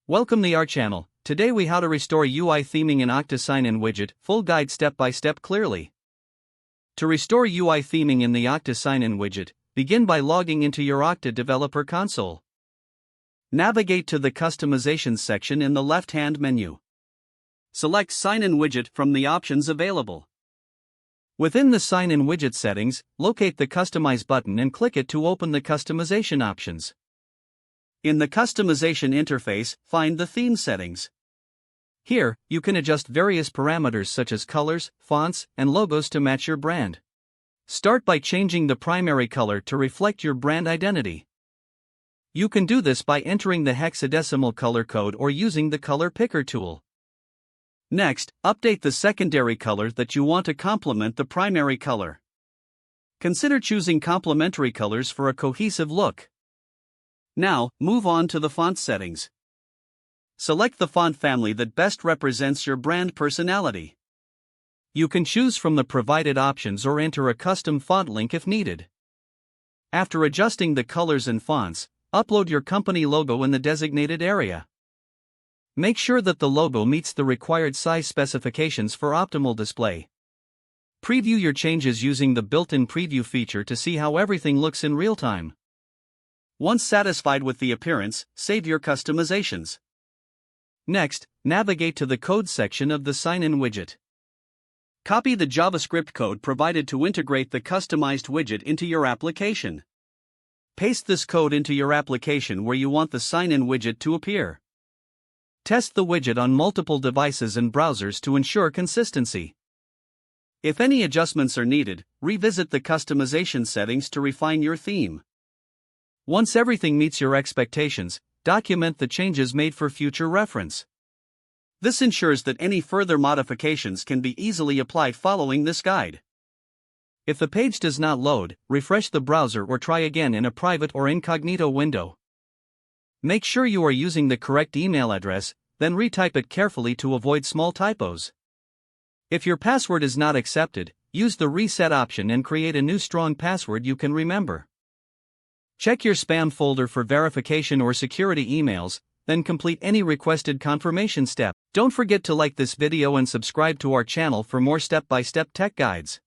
Welcome to our channel. Today we how to restore UI theming in Okta Sign-In Widget, full guide step by step clearly. To restore UI theming in the Okta Sign-In Widget, begin by logging into your Okta Developer Console. Navigate to the Customizations section in the left-hand menu. Select Sign-In Widget from the options available. Within the Sign-In Widget settings, locate the Customize button and click it to open the customization options. In the customization interface, find the theme settings. Here, you can adjust various parameters such as colors, fonts, and logos to match your brand. Start by changing the primary color to reflect your brand identity. You can do this by entering the hexadecimal color code or using the color picker tool. Next, update the secondary color that you want to complement the primary color. Consider choosing complementary colors for a cohesive look. Now, move on to the font settings. Select the font family that best represents your brand personality. You can choose from the provided options or enter a custom font link if needed. After adjusting the colors and fonts, upload your company logo in the designated area. Make sure that the logo meets the required size specifications for optimal display. Preview your changes using the built-in preview feature to see how everything looks in real time. Once satisfied with the appearance, save your customizations. Next, navigate to the code section of the Sign-In Widget. Copy the JavaScript code provided to integrate the customized widget into your application. Paste this code into your application where you want the Sign-In Widget to appear. Test the widget on multiple devices and browsers to ensure consistency. If any adjustments are needed, revisit the customization settings to refine your theme. Once everything meets your expectations, document the changes made for future reference. This ensures that any further modifications can be easily applied following this guide. If the page does not load, refresh the browser or try again in a private or incognito window. Make sure you are using the correct email address, then retype it carefully to avoid small typos. If your password is not accepted, use the reset option and create a new strong password you can remember. Check your spam folder for verification or security emails, then complete any requested confirmation step. Don't forget to like this video and subscribe to our channel for more step-by-step tech guides.